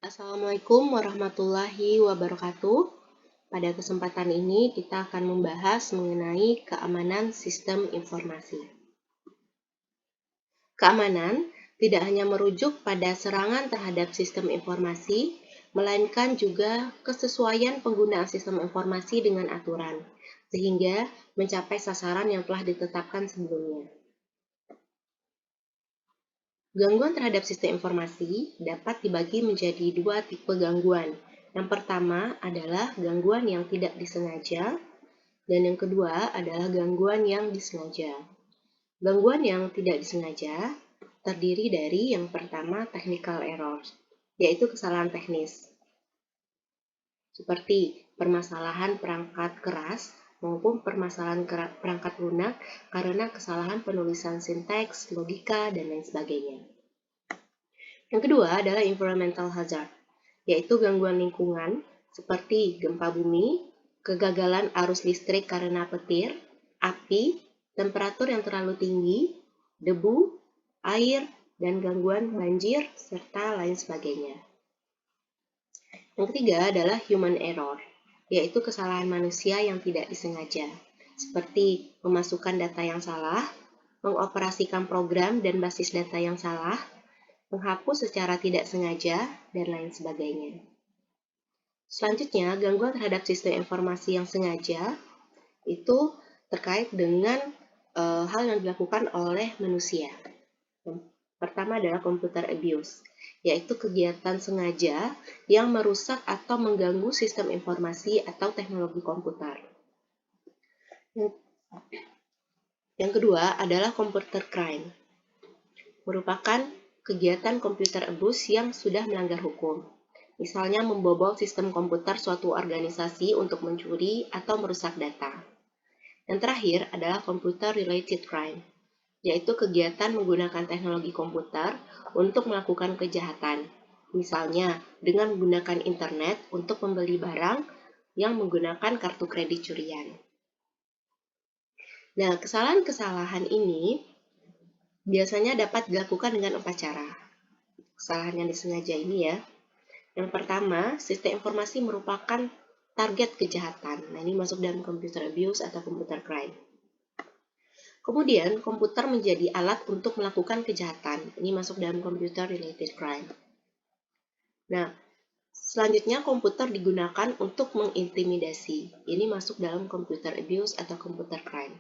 Assalamualaikum warahmatullahi wabarakatuh. Pada kesempatan ini kita akan membahas mengenai keamanan sistem informasi. Keamanan tidak hanya merujuk pada serangan terhadap sistem informasi, melainkan juga kesesuaian penggunaan sistem informasi dengan aturan, sehingga mencapai sasaran yang telah ditetapkan sebelumnya. Gangguan terhadap sistem informasi dapat dibagi menjadi dua tipe gangguan. Yang pertama adalah gangguan yang tidak disengaja, dan yang kedua adalah gangguan yang disengaja. Gangguan yang tidak disengaja terdiri dari yang pertama technical errors, yaitu kesalahan teknis, seperti permasalahan perangkat keras maupun permasalahan perangkat lunak karena kesalahan penulisan sinteks, logika, dan lain sebagainya. Yang kedua adalah environmental hazard, yaitu gangguan lingkungan seperti gempa bumi, kegagalan arus listrik karena petir, api, temperatur yang terlalu tinggi, debu, air, dan gangguan banjir, serta lain sebagainya. Yang ketiga adalah human error, yaitu kesalahan manusia yang tidak disengaja, seperti memasukkan data yang salah, mengoperasikan program dan basis data yang salah, menghapus secara tidak sengaja, dan lain sebagainya. Selanjutnya, gangguan terhadap sistem informasi yang sengaja itu terkait dengan hal yang dilakukan oleh manusia. Pertama adalah computer abuse, yaitu kegiatan sengaja yang merusak atau mengganggu sistem informasi atau teknologi komputer. Yang kedua adalah computer crime, merupakan kegiatan computer abuse yang sudah melanggar hukum. Misalnya membobol sistem komputer suatu organisasi untuk mencuri atau merusak data. Yang terakhir adalah computer-related crime, yaitu kegiatan menggunakan teknologi komputer untuk melakukan kejahatan. Misalnya dengan menggunakan internet untuk membeli barang yang menggunakan kartu kredit curian. Nah, kesalahan-kesalahan ini biasanya dapat dilakukan dengan 4 cara. Kesalahan yang disengaja ini ya. Yang pertama, sistem informasi merupakan target kejahatan. Nah, ini masuk dalam computer abuse atau computer crime. Kemudian, komputer menjadi alat untuk melakukan kejahatan. Ini masuk dalam computer related crime. Nah, selanjutnya komputer digunakan untuk mengintimidasi. Ini masuk dalam computer abuse atau computer crime.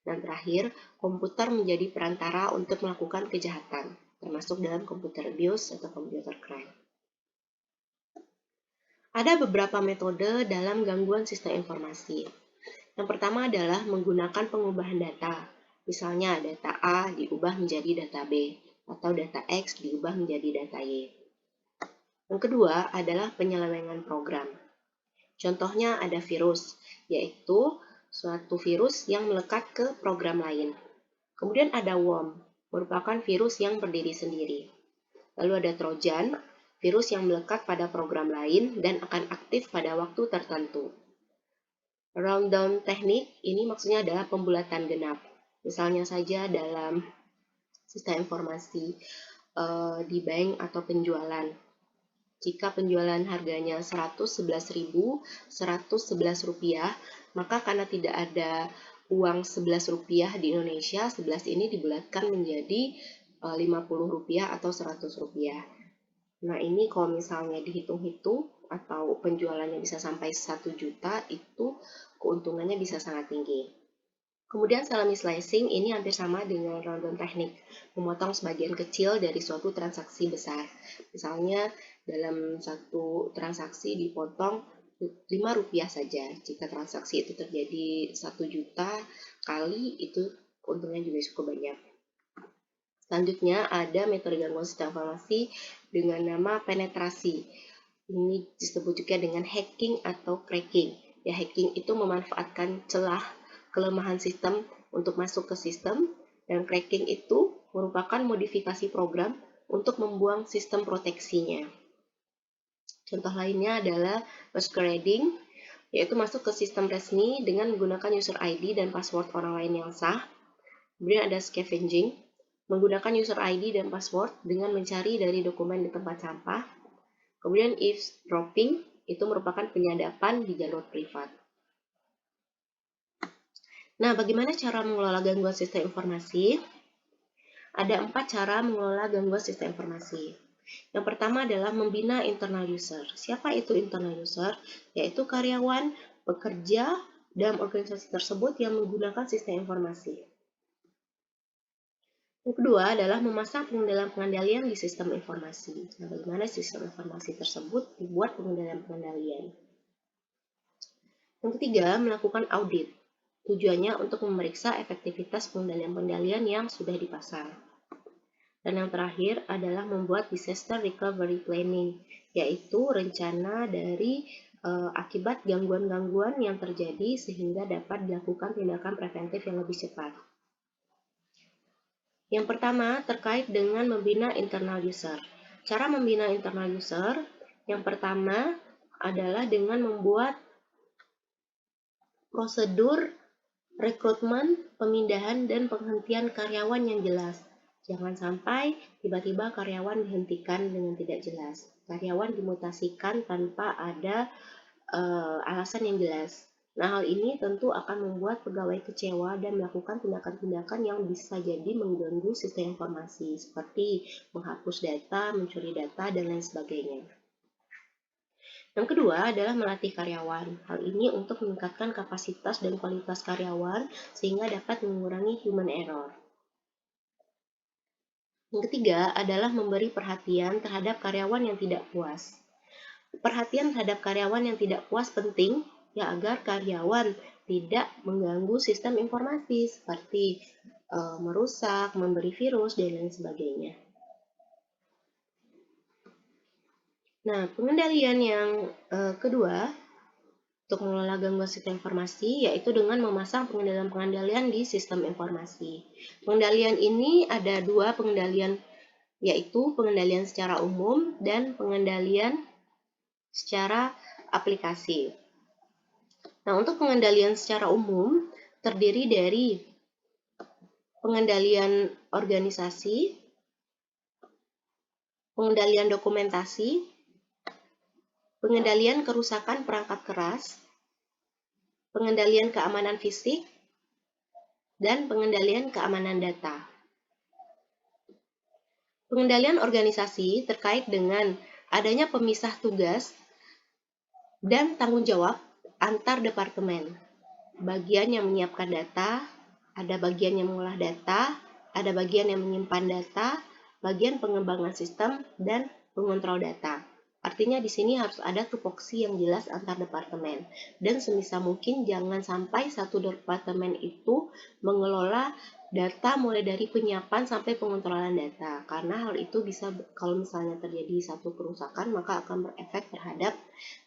Dan terakhir, komputer menjadi perantara untuk melakukan kejahatan, termasuk dalam computer abuse atau computer crime. Ada beberapa metode dalam gangguan sistem informasi. Yang pertama adalah menggunakan pengubahan data. Misalnya data A diubah menjadi data B, atau data X diubah menjadi data Y. Yang kedua adalah penyelewengan program. Contohnya ada virus, yaitu suatu virus yang melekat ke program lain. Kemudian ada worm, merupakan virus yang berdiri sendiri. Lalu ada trojan, virus yang melekat pada program lain dan akan aktif pada waktu tertentu. Rundown teknik ini maksudnya adalah pembulatan genap. Misalnya saja dalam sistem informasi di bank atau penjualan. Jika penjualan harganya Rp111.111, maka karena tidak ada uang Rp11 di Indonesia, 11 ini dibulatkan menjadi Rp50 atau Rp100. Nah, ini kalau misalnya dihitung-hitung atau penjualannya bisa sampai 1 juta, itu keuntungannya bisa sangat tinggi. Kemudian salami slicing ini hampir sama dengan rundown teknik, memotong sebagian kecil dari suatu transaksi besar. Misalnya dalam satu transaksi dipotong Rp5 saja. Jika transaksi itu terjadi 1 juta kali, itu keuntungannya juga cukup banyak. Selanjutnya ada metode gangguan sistem informasi dengan nama penetrasi. Ini disebut juga dengan hacking atau cracking. Ya, hacking itu memanfaatkan celah kelemahan sistem untuk masuk ke sistem, dan cracking itu merupakan modifikasi program untuk membuang sistem proteksinya. Contoh lainnya adalah masquerading, yaitu masuk ke sistem resmi dengan menggunakan user ID dan password orang lain yang sah. Kemudian ada scavenging, menggunakan user ID dan password dengan mencari dari dokumen di tempat sampah. Kemudian eavesdropping itu merupakan penyadapan di jalur privat. Nah, bagaimana cara mengelola gangguan sistem informasi? Ada 4 cara mengelola gangguan sistem informasi. Yang pertama adalah membina internal user. Siapa itu internal user? Yaitu karyawan, pekerja, dalam organisasi tersebut yang menggunakan sistem informasi. Yang kedua adalah memasang pengendalian di sistem informasi. Nah, bagaimana sistem informasi tersebut dibuat pengendalian? Yang ketiga, melakukan audit. Tujuannya untuk memeriksa efektivitas pengendalian yang sudah dipasang. Dan yang terakhir adalah membuat disaster recovery planning, yaitu rencana dari akibat gangguan-gangguan yang terjadi sehingga dapat dilakukan tindakan preventif yang lebih cepat. Yang pertama, terkait dengan membina internal user. Cara membina internal user, yang pertama adalah dengan membuat prosedur rekrutmen, pemindahan, dan penghentian karyawan yang jelas. Jangan sampai tiba-tiba karyawan dihentikan dengan tidak jelas. Karyawan dimutasikan tanpa ada alasan yang jelas. Nah, hal ini tentu akan membuat pegawai kecewa dan melakukan tindakan-tindakan yang bisa jadi mengganggu sistem informasi, seperti menghapus data, mencuri data, dan lain sebagainya. Yang kedua adalah melatih karyawan. Hal ini untuk meningkatkan kapasitas dan kualitas karyawan sehingga dapat mengurangi human error. Yang ketiga adalah memberi perhatian terhadap karyawan yang tidak puas. Perhatian terhadap karyawan yang tidak puas penting ya agar karyawan tidak mengganggu sistem informasi seperti merusak, memberi virus, dan lain sebagainya. Nah, pengendalian yang kedua untuk mengelola gangguan sistem informasi yaitu dengan memasang pengendalian-pengendalian di sistem informasi. Pengendalian ini ada 2 pengendalian, yaitu pengendalian secara umum dan pengendalian secara aplikasi. Nah, untuk pengendalian secara umum terdiri dari pengendalian organisasi, pengendalian dokumentasi, pengendalian kerusakan perangkat keras, pengendalian keamanan fisik, dan pengendalian keamanan data. Pengendalian organisasi terkait dengan adanya pemisah tugas dan tanggung jawab antar departemen. Bagian yang menyiapkan data, ada bagian yang mengolah data, ada bagian yang menyimpan data, bagian pengembangan sistem, dan pengontrol data. Artinya di sini harus ada tupoksi yang jelas antar departemen. Dan sebisa mungkin jangan sampai satu departemen itu mengelola data mulai dari penyiapan sampai pengontrolan data. Karena hal itu bisa, kalau misalnya terjadi satu kerusakan, maka akan berefek terhadap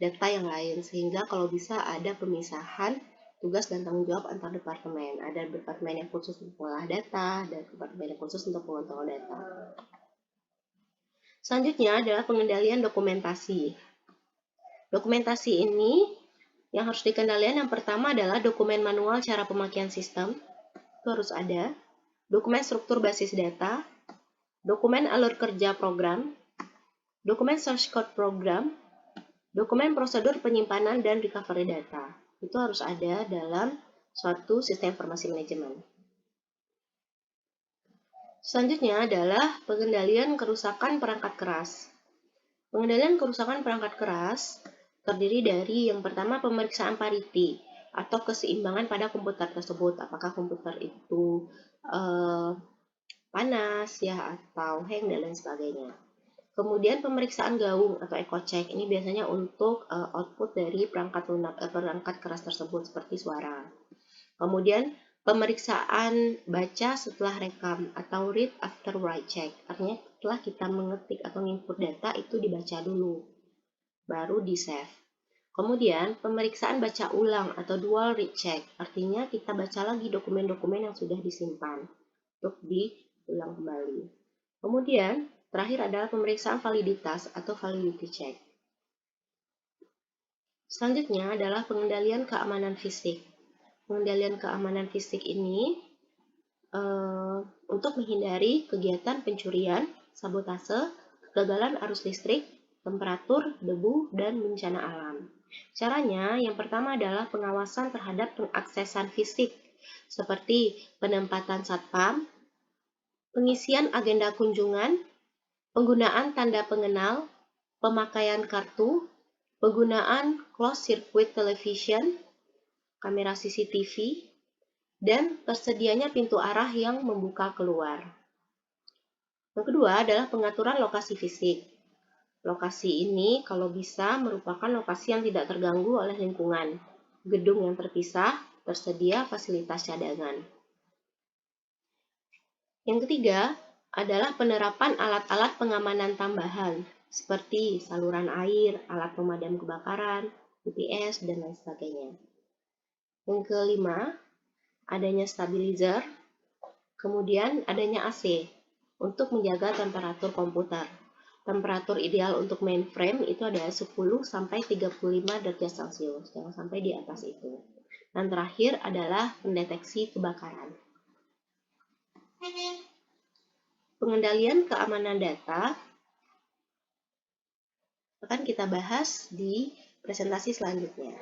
data yang lain. Sehingga kalau bisa ada pemisahan tugas dan tanggung jawab antar departemen. Ada departemen yang khusus untuk mengolah data, dan departemen yang khusus untuk mengontrol data. Selanjutnya adalah pengendalian dokumentasi. Dokumentasi ini yang harus dikendalikan yang pertama adalah dokumen manual cara pemakaian sistem. Itu harus ada. Dokumen struktur basis data, dokumen alur kerja program, dokumen source code program, dokumen prosedur penyimpanan dan recovery data. Itu harus ada dalam suatu sistem informasi manajemen. Selanjutnya adalah pengendalian kerusakan perangkat keras. Pengendalian kerusakan perangkat keras terdiri dari yang pertama pemeriksaan parity atau keseimbangan pada komputer tersebut. Apakah komputer itu panas ya atau hang dan lain sebagainya. Kemudian pemeriksaan gaung atau echo check ini biasanya untuk output dari perangkat lunak perangkat keras tersebut seperti suara. Kemudian pemeriksaan baca setelah rekam atau read after write check. Artinya setelah kita mengetik atau input data itu dibaca dulu, baru di save. Kemudian pemeriksaan baca ulang atau dual read check. Artinya kita baca lagi dokumen-dokumen yang sudah disimpan untuk diulang kembali. Kemudian terakhir adalah pemeriksaan validitas atau validity check. Selanjutnya adalah pengendalian keamanan fisik. Pengendalian keamanan fisik ini untuk menghindari kegiatan pencurian, sabotase, kegagalan arus listrik, temperatur, debu, dan bencana alam. Caranya, yang pertama adalah pengawasan terhadap pengaksesan fisik, seperti penempatan satpam, pengisian agenda kunjungan, penggunaan tanda pengenal, pemakaian kartu, penggunaan closed circuit television, kamera CCTV, dan tersedianya pintu arah yang membuka keluar. Yang kedua adalah pengaturan lokasi fisik. Lokasi ini kalau bisa merupakan lokasi yang tidak terganggu oleh lingkungan. Gedung yang terpisah, tersedia fasilitas cadangan. Yang ketiga adalah penerapan alat-alat pengamanan tambahan, seperti saluran air, alat pemadam kebakaran, UPS, dan lain sebagainya. Yang kelima, adanya stabilizer, kemudian adanya AC untuk menjaga temperatur komputer. Temperatur ideal untuk mainframe itu adalah 10 sampai 35 derajat Celcius, jangan sampai di atas itu. Dan terakhir adalah pendeteksi kebakaran. Pengendalian keamanan data akan kita bahas di presentasi selanjutnya.